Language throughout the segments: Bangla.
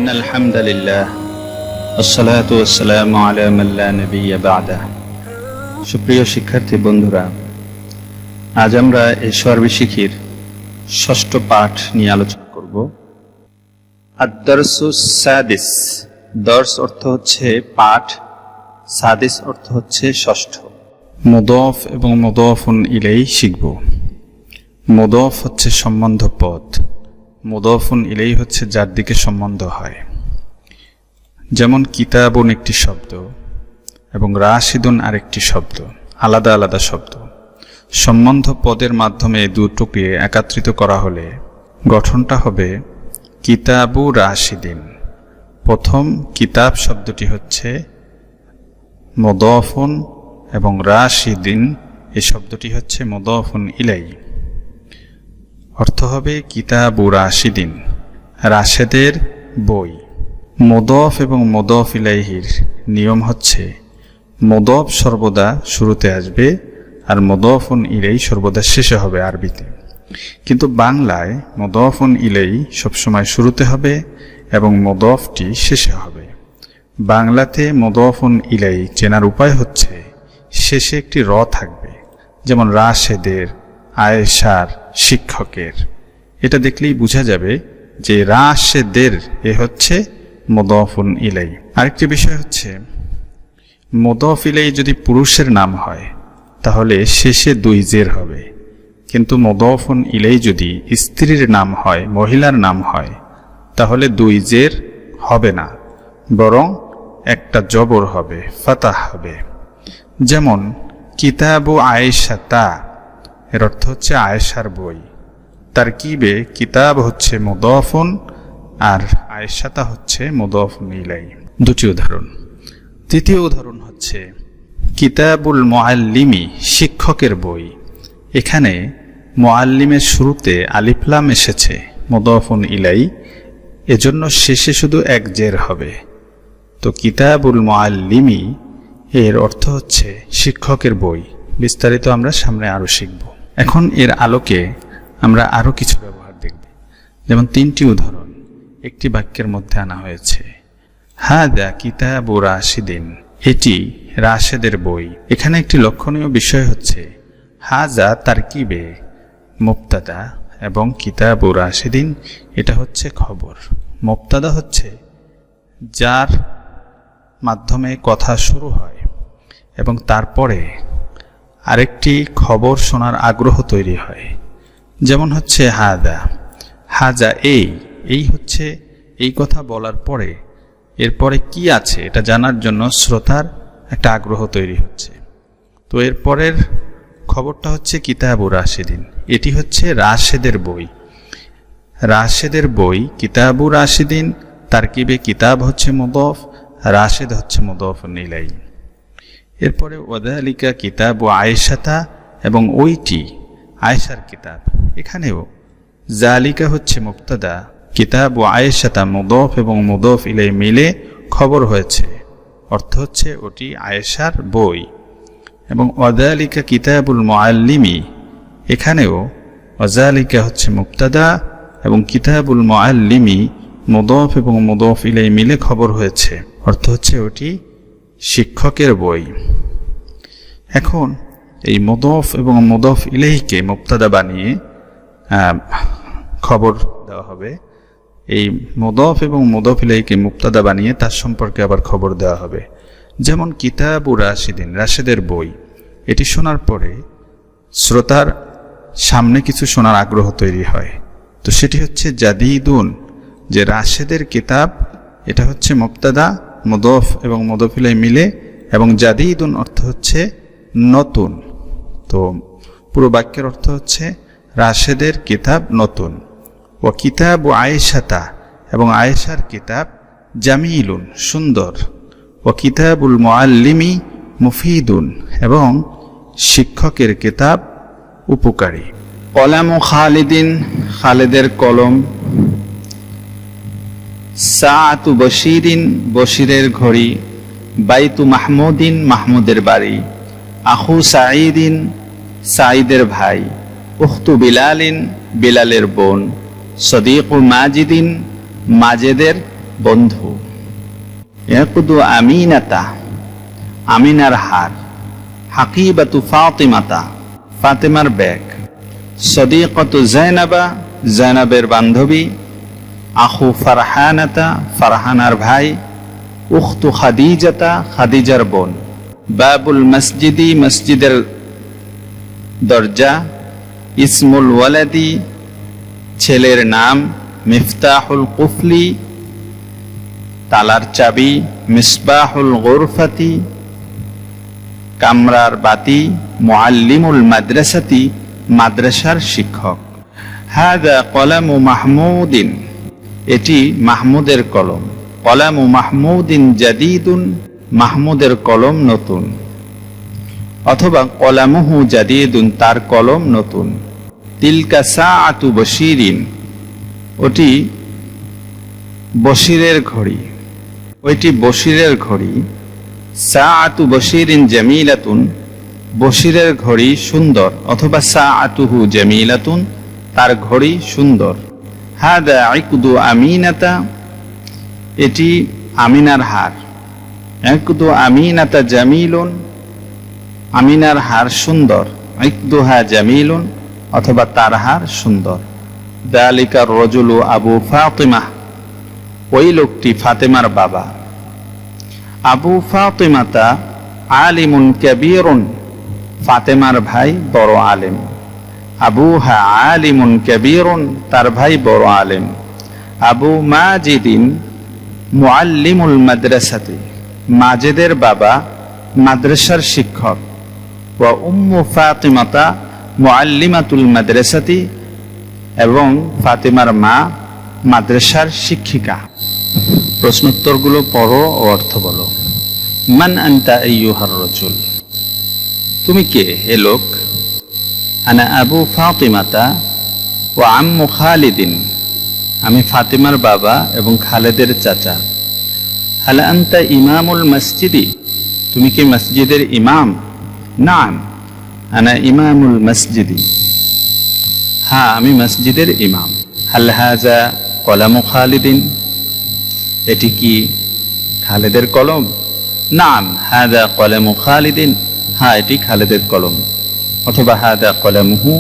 إن الحمد لله والصلاة والسلام على من لا نبي بعده সুপ্রিয় শিক্ষার্থী বন্ধুরা, আজ আমরা এই সর্বি শিখির ষষ্ঠ পাঠ নিয়ে আলোচনা করব। আদ-দারসুস সাদিস। দর্স অর্থ হচ্ছে পাঠ, সাদিস অর্থ হচ্ছে ষষ্ঠ। মুদাফ এবং মুদাফুন ইলাইহি শিখব। মুদাফ হচ্ছে সম্বন্ধ পদ, মুদাফুন ইলাইহি হচ্ছে যার দিকে সম্বন্ধ হয়। যেমন কিতাবুন একটি শব্দ এবং রাশিদুন আরেকটি শব্দ, আলাদা আলাদা শব্দ। সম্বন্ধ পদের মাধ্যমে দুটোকে একত্রিত করা হলে গঠনটা হবে কিতাবু রাশিদিন। প্রথম কিতাব শব্দটি হচ্ছে মুদাফুন এবং রাশিদিন এই শব্দটি হচ্ছে মুদাফুন ইলাইহি। অর্থ হবে কিতাবু রাশিদিন, রাশেদের বই। মুদাফ এবং মুদাফ ইলাইহির নিয়ম হচ্ছে মুদাফ সর্বদা শুরুতে আসবে আর মুদাফুন ইলাইহি সর্বদা শেষে হবে আরবিতে। কিন্তু বাংলায় মুদাফুন ইলাইহি সবসময় শুরুতে হবে এবং মুদাফটি শেষে হবে। বাংলাতে মুদাফুন ইলাইহি চেনার উপায় হচ্ছে শেষে একটি র থাকবে, যেমন রাশেদের, আয়েশার, শিক্ষকের। এটা দেখলেই বোঝা যাবে যে রাশেদের এ হচ্ছে মুদাফুন ইলাইহি। আরেকটি বিষয় হচ্ছে মুদাফ ইলাইহি যদি পুরুষের নাম হয় তাহলে শেষে দুই জের হবে, কিন্তু মুদাফুন ইলাইহি যদি স্ত্রীর নাম হয়, মহিলার নাম হয়, তাহলে দুই জের হবে না, বরং একটা জবর হবে, ফাতাহ হবে। যেমন কিতাবু আয়েশাতা, এর অর্থ হচ্ছে আয়েশার বই। তারকিবে কিতাব হচ্ছে মুদাফুন আর আয়েশাতা হচ্ছে মুদাফুন ইলাইহি। দুটি উদাহরণ। তৃতীয় উদাহরণ হচ্ছে কিতাবুল মুআল্লিমি, শিক্ষকের বই। এখানে মুআল্লিমের শুরুতে আলিফ লাম এসেছে, মুদাফুন ইলাইহি, এজন্য শেষে শুধু এক জের হবে। তো কিতাবুল মুআল্লিমি এর অর্থ হচ্ছে শিক্ষকের বই। বিস্তারিত আমরা সামনে আরো শিখব। এখন এর আলোকে আমরা আরো কিছু ব্যবহার দেখব। যেমন তিনটি উদাহরণ একটি বাক্যের মধ্যে আনা হয়েছে। হাদা কিতাবু রাশিদিন, এটি রাশেদের বই। এখানে একটি লক্ষণীয় বিষয় হচ্ছে হাজা তারকিবে মুবতাদা এবং কিতাবু রাশিদিন এটা হচ্ছে খবর। মুবতাদা হচ্ছে যার মাধ্যমে কথা শুরু হয় এবং তারপরে আরেকটি খবর শোনার আগ্রহ তৈরি হয়। যেমন হচ্ছে হাদা, হাজা এই হচ্ছে এই কথা বলার পরে এরপরে কি আছে এটা জানার জন্য শ্রোতার একটা আগ্রহ তৈরি হচ্ছে। তো এরপরের খবরটা হচ্ছে কিতাবু রাশিদিন, এটি হচ্ছে রাশেদের বই। রাশেদের বই কিতাবু রাশিদিন, তারকিবে কিতাব হচ্ছে মুদাফ, রাশেদ হচ্ছে মুদাফুন ইলাইহি। এরপরে ওয়াদালিকা কিতাবু আয়েশাতা, এবং ওইটি আয়েশার কিতাব। এখানেও জালিকা হচ্ছে মুবতাদা, কিতাবু আয়েশাতা মুদাফ এবং মুদাফ ইলাইহি মিলে খবর হয়েছে, অর্থ হচ্ছে ওটি আয়েশার বই। এবং ওয়াদালিকা কিতাবুল মুআল্লিমি, এখানেও ওয়াজালিকা হচ্ছে মুবতাদা এবং কিতাবুল মুআল্লিমি মুদাফ এবং মুদাফ ইলাইহি মিলে খবর হয়েছে, অর্থ হচ্ছে ওটি শিক্ষকের বই। এখন এই মুদাফ এবং মুদাফ ইলাইহিকে মুবতাদা বানিয়ে খবর দেওয়া হবে। এই মুদাফ এবং মুদাফ ইলাইহিকে মুবতাদা বানিয়ে তার সম্পর্কে আবার খবর দেওয়া হবে। যেমন কিতাবু রাশিদিন, রাশেদের বই। এটি শোনার পরে শ্রোতার সামনে কিছু শোনার আগ্রহ তৈরি হয়। তো সেটি হচ্ছে জাদিদুন, যে রাশেদের কিতাব এটা হচ্ছে মুবতাদা, মুদাফ এবং মুদাফ ইলাইহি মিলে, এবং জাদিদুন অর্থ হচ্ছে নতুন। তো পুরো বাক্যের অর্থ হচ্ছে রাশেদের কিতাব নতুন। ও কিতাবু আয়েশাতা, এবং আয়েশার কিতাব জামিলুন, সুন্দর। ও কিতাবুল মুআল্লিমি মুফিদুন, এবং শিক্ষকের কিতাব উপকারী। কলামু খালিদিন, খালেদের কলম। সাআতু বশিরিন, বশিরের ঘড়ি। বাইতু মাহমুদিন, মাহমুদের বাড়ি। আখু সাঈদিন, সাঈদের ভাই। উখতু বিলালিন, বিলালের বোন। সদীকু মাজিদিন, মাজেদের বন্ধু। ইয়াকুদু আমিনাতা, আমিনার হার। হাকিবাতু ফাতিমাতা, ফাতেমার ব্যাগ। সদিকতু জাইনাবা, জাইনাবের বান্ধবী। আখু ফারহানাতা, ফারহানার ভাই। উখতু খাদিজাতা, খাদিজার বোন। বাবুল মসজিদি, মসজিদের দরজা। ইসমুল ওয়ালাদি, ছেলের নাম। মিফতাহুল কুফলি, তালার চাবি। মিসবাহুল গুরফাতি, কামরার বাতি। মুআল্লিমুল মাদ্রাসাতি, মাদ্রাসার শিক্ষক। হাদা কলামু মাহমুদিন, এটি মাহমুদের কলম। কলামু মাহমুদিন জাদিদুন, মাহমুদের কলম নতুন। অথবা কলামুহু জাদিদুন, তার কলম নতুন। তিলকা সাআতু বশিরিন, ওটি বশিরের ঘড়ি। ওইটি বশিরের ঘড়ি। সাআতু বশিরিন জামিলাতুন, বশিরের ঘড়ি সুন্দর। অথবা সাআতুহু জামিলাতুন, তার ঘড়ি সুন্দর। হাদা ইকদু আমিনাতা, এটি আমিনার হার। ইকদু আমিনাতা জামিলুন, আমিনার হার সুন্দর। ইকদুহা জামিলুন, অথবা তার হার সুন্দর। যালিকা রজুলু আবু ফাতিমা, ওই লোকটি ফাতেমার বাবা। আবু ফাতিমাতা আলিমুন কাবীরুন, ফাতেমার ভাই বড় আলেম। আবুহা আলিমুন কাবীরুন, তার ভাই বড় আলেম। আবু মাজিদিন মুআল্লিমুল মাদ্রাসাতি, মাজেদের বাবা মাদ্রাসার শিক্ষক। ওয়া উম্মু ফাতিমাতা মুআল্লিমাতুল মাদ্রাসাতি, এবং ফাতেমার মা মাদ্রাসার শিক্ষিকা। প্রশ্নোত্তরগুলো পড়ো ও অর্থ বলো। মান আনতা আইয়ুহার রাজুল, তুমি কে হে লোক? আনা আবু ফাতিমাতা ওয়া আম্মু খালিদিন, আমি ফাতেমার বাবা এবং খালেদের চাচা। হাল আনতা ইমামুল মসজিদি, তুমি কি মসজিদের ইমাম? নাম, আনা ইমামুল মসজিদি, হ্যাঁ আমি মসজিদের ইমাম। হাল হাজা কলামু খালিদিন, এটি কি খালেদের কলম? নাম, হাদা কলামু খালিদিন, হ্যাঁ এটি খালেদের কলম। অথবা হাদা কলামুহু,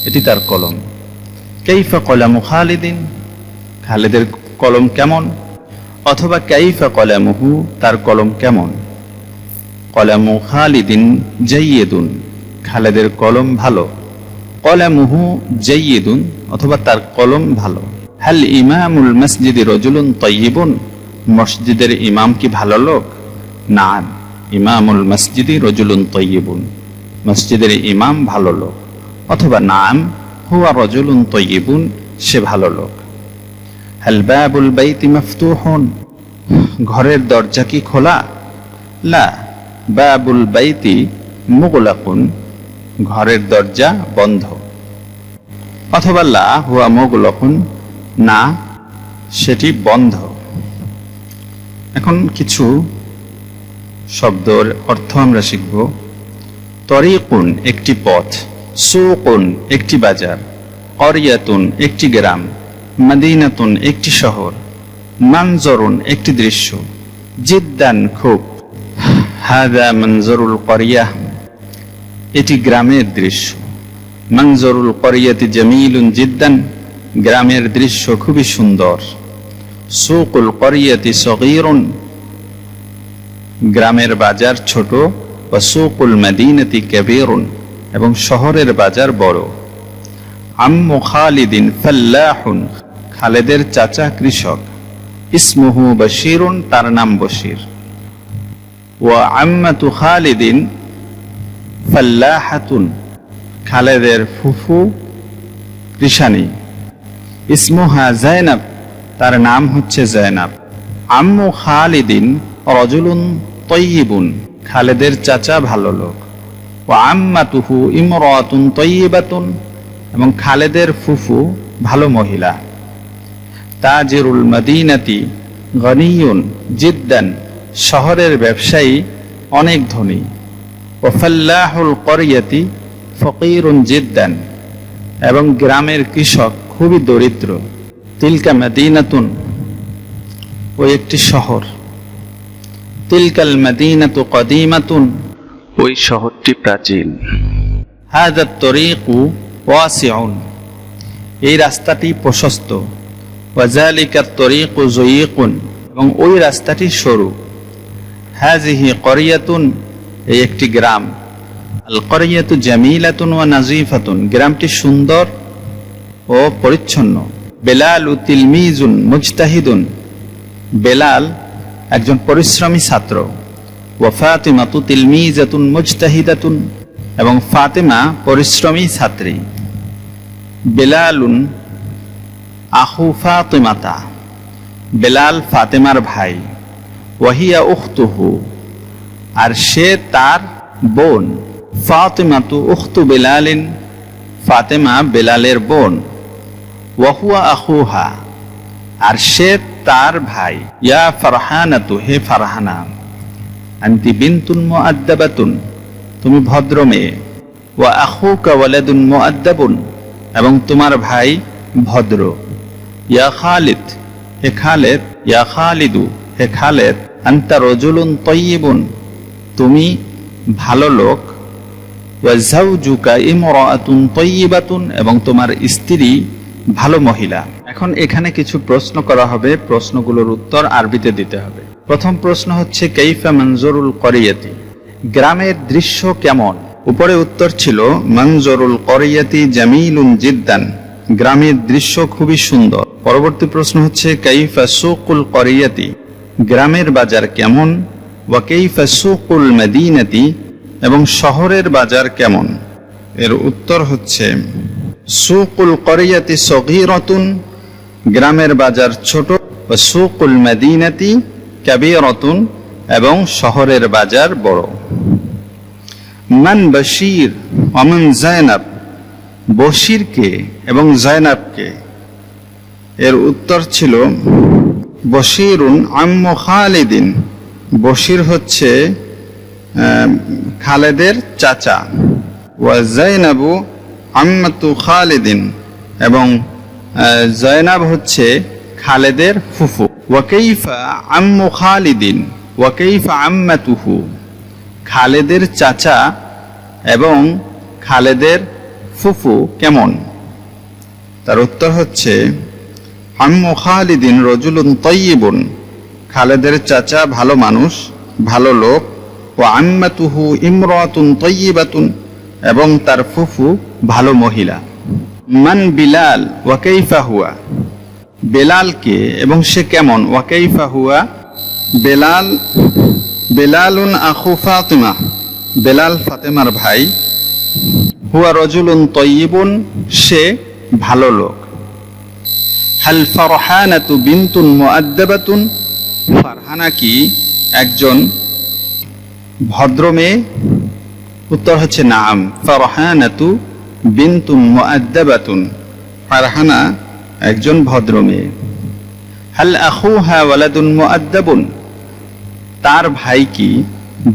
এটি তার কলম। কাইফা কলামু খালিদিন, খালেদের কলম কেমন? অথবা কাইফা কলামুহু, তার কলম কেমন? কলামু খালিদিন জাইয়িদুন, খালেদের কলম ভালো। কলামুহু জাইয়িদুন, অথবা তার কলম ভালো। হাল ইমামুল মসজিদি রজুলুন তাইয়িবুন, মসজিদের ইমাম কি ভালো লোক? নাম, ইমামুল মসজিদি রজুলুন তাইয়িবুন, মসজিদের ইমাম ভালো লোক। অথবা নাম, হুয়া রজুলুন তাইয়িবুন, সে ভালো লোক। হাল বাবুল বাইতি মাফতুহুন, ঘরের দরজা কি খোলা? লা, বাবুল বাইতি মুগলাকুন, ঘরের দরজা বন্ধ। অথবা লা হুয়া মুগলাকুন, না সেটি বন্ধ। এখন কিছু শব্দের অর্থ আমরা শিখব। তরিকুন, একটি পথ। সুকুন, একটি বাজার। করিয়াতুন, একটি গ্রাম। মদিনাতুন, একটি শহর। মানজরুন, একটি দৃশ্য। জিদ্দান, খুব। হাদা মনজরুল করিয়া, এটি গ্রামের দৃশ্য। মনজরুল করিয়াতি জামিলুন জিদ্দান, গ্রামের দৃশ্য খুবই সুন্দর। সুকুল করিয়াতি সগীরুন, গ্রামের বাজার ছোট। ওয়া সুকুল মদিনাতি কাবীরুন, এবং শহরের বাজার বড়। আম্মু খালিদিন ফাল্লাহুন, খালেদের চাচা কৃষক। ইসমুহু বশিরুন, তার নাম বশির। ওয়া আম্মাতু খালিদিন ফাল্লাহাতুন, খালেদের ফুফু কৃষানী। ইসমুহা জাইনাব, তার নাম হচ্ছে জাইনাব। আম্মু খালিদিন রজুলুন তাইয়িবুন, খালেদের চাচা ভালো লোক। ওয়া আম্মাতুহু ইমরাতুন তাইয়িবাতুন, এবং খালেদের ফুফু ভালো মহিলা। তাজিরুল মদিনাতি গনিয়ুন জিদ্দান, শহরের ব্যবসায়ী অনেক ধনী। ওয়া ফাল্লাহুল করিয়াতি ফকিরুন জিদ্দান, এবং গ্রামের কৃষক খুবই দরিদ্র। তিলকা মদিনাতুন, ওই একটি শহর। তিলকাল মাদিনাতু কদিমাতুন, ওই শহরটি প্রাচীন। হাযাত তরীকু ওয়াসিউন, এই রাস্তাটি প্রশস্ত। ওয়াযালিকাত তরীকু যয়ীকুন, এবং ওই রাস্তাটি সরু। হাযিহি ক্বরিয়াতুন, এই একটি গ্রাম। আল ক্বরিয়াতু জামিলাতুন ওয়া নাযীফাতুন, গ্রামটি সুন্দর ও পরিচ্ছন্ন। বেলালু তিলমিজুন মুজতাহিদুন, বেলাল একজন পরিশ্রমী ছাত্র। ওয়া ফাতিমাতু তিলমিজাতুন মুজতাহিদাতুন, এবং ফাতিমা পরিশ্রমী ছাত্রী। বেলালুন আখু ফাতিমাতা, বেলাল ফাতিমার ভাই। ওয়াহিয়া উখতুহু, আর সে তার বোন। ফাতিমাতু উখতু বেলালিন, ফাতিমা বেলালের বোন। ওয়াহুয়া আখুহা, আর সে তার ভাই। ইয়া ফারহানাতু, হে ফারহানা। আনতি বিনতুন মুআদ্দাবাতুন, তুমি ভদ্র মেয়ে। ওয়া আখুকা ওয়ালাদুন মুআদ্দাবুন, এবং তোমার ভাই ভদ্র। ইয়া খালিদ, হে খালেদ। ইয়া খালিদু, হে খালেদ। আনতা রাজুলুন তাইয়িবুন, তুমি ভালো লোক। ওয়া যাওজুকা ইমরাআতুন তাইয়িবাতুন, এবং তোমার স্ত্রী ভালো মহিলা। এখন এখানে কিছু প্রশ্ন করা হবে, প্রশ্নগুলোর উত্তর আরবিতে দিতে হবে। প্রথম প্রশ্ন হচ্ছে কাইফা মানজুরুল ক্বরিয়াতি, গ্রামের দৃশ্য কেমন? উপরে উত্তর ছিল মানজুরুল ক্বরিয়াতি জামিলুন জিদ্দান, গ্রামের দৃশ্য খুবই সুন্দর। পরবর্তী প্রশ্ন হচ্ছে কাইফা সুকুল ক্বরিয়াতি, গ্রামের বাজার কেমন? ওয়া কাইফা সুকুল মাদিনাতি, এবং শহরের বাজার কেমন? এর উত্তর হচ্ছে সুকুল ক্বরিয়াতি সগীরাতুন, গ্রামের বাজার ছোট। ওয়া সুকুল মাদিনাতি কাবীরাতুন, এবং শহরের বাজার বড়। মান বশীর ওয়া মান যায়নাব, বশীরকে এবং যায়নাবকে? এর উত্তর ছিল বশীরুন আম্মু খালিদিন, বশীর হচ্ছে খালেদের চাচা। ওয়া যায়নাবু আম্মাতু খালিদিন, এবং যায়নাব হচ্ছে খালেদের ফুফু। ওয়া কাইফা আম্মু খালিদিন ওয়া কাইফা আম্মাতুহু, খালেদের চাচা এবং খালেদের ফুফু কেমন? তার উত্তর হচ্ছে আম্মু খালিদিন রাজুলুন তাইয়িবুন, খালেদের চাচা ভালো মানুষ, ভালো লোক। ওয়া আম্মাতুহু ইমরাতুন তাইয়িবাতুন, এবং তার ফুফু ভালো মহিলা। মান বিলাল ওয়া কাইফা হুয়া, বেলালকে এবং সে কেমন? ওয়া কাইফা হুয়া, বেলাল বেলালুন আখু ফাতিমা, বেলাল ফাতেমার ভাই। হুয়া রাজুলুন তাইয়িবুন, সে ভালো লোক। হাল ফারহানাতু বিনতুন মুআদ্দাবাতুন, ফারহানা কি একজন ভদ্র মেয়ে? উত্তর হচ্ছে নাম, ফারহানাতু বিনতুন মুআদ্দাবাতুন, ফারহানা একজন ভদ্র মেয়ে। হাল আখুহা ওয়ালাদুন মুআদ্দাবুন, তার ভাই কি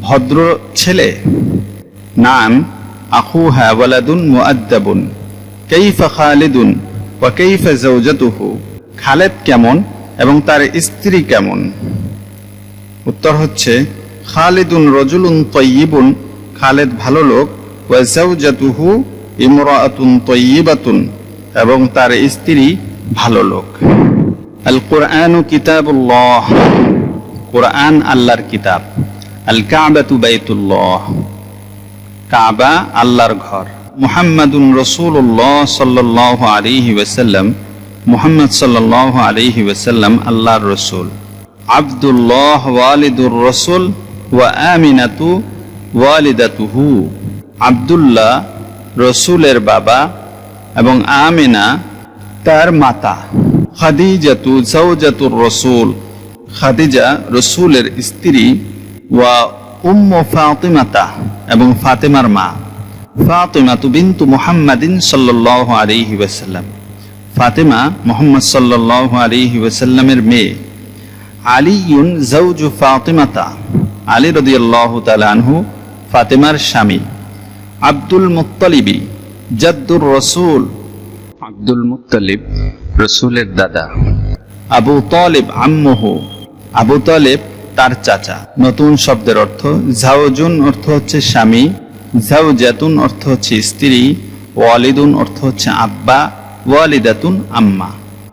ভদ্র ছেলে? নাম, আখুহা ওয়ালাদুন মুআদ্দাবুন। কাইফা খালিদুন ওয়া কাইফা যাওজাতুহু, খালেদ কেমন এবং তার স্ত্রী কেমন? উত্তর হচ্ছে খালিদুন রাজুলুন তাইয়িবুন, খালেদ ভালো লোক। ওয়া যাওজাতুহু ইমরাআতুন তাইয়িবাতুন, এবং তার স্ত্রী ভালো লোক। আল কুরআনু কিতাবুল্লাহ, কুরআন আল্লাহর কিতাব। আল কাবাতু বাইতুল্লাহ, কাবা আল্লাহর ঘর। মুহাম্মাদুন রাসূলুল্লাহ সাল্লাল্লাহু আলাইহি ওয়াসাল্লাম, মুহাম্মদ সাল্লাল্লাহু আলাইহি ওয়াসাল্লাম আল্লাহর রাসূল। আব্দুল্লাহ ওয়ালিদুর রাসূল ওয়া আমিনাতু ওয়ালিদাতুহু, আব্দুল্লাহ রাসূলের বাবা এবং আমিনা তার মাতা। খাদিজাতু যাওজাতুর রাসূল, খাদিজা রাসূলের স্ত্রী। ওয়া উম্মু ফাতিমাতা, এবং ফাতিমার মা। ফাতিমাতু বিনতু মুহাম্মাদিন সাল্লাল্লাহু আলাইহি ওয়াসাল্লাম, ফাতিমা মুহাম্মদ সাল্লাল্লাহু আলাইহি ওয়াসাল্লামের মেয়ে। আলিয়ুন যাওজু ফাতিমাতা, আলী রাদিয়াল্লাহু তাআলা আনহু ফাতিমার স্বামী। আব্দুল মুত্তালিবি জাদ্দুর রাসূল, আব্দুল মুত্তালিব রাসূলের দাদা। আবু তালিব আম্মুহু, আবু তালেব তার চাচা। নতুন শব্দের অর্থ জাওজুন অর্থ হচ্ছে স্বামী, জাওজাতুন অর্থ হচ্ছে স্ত্রী, ওয়ালিদুন অর্থ হচ্ছে আব্বা, ওয়ালিদাতুন আম্মা।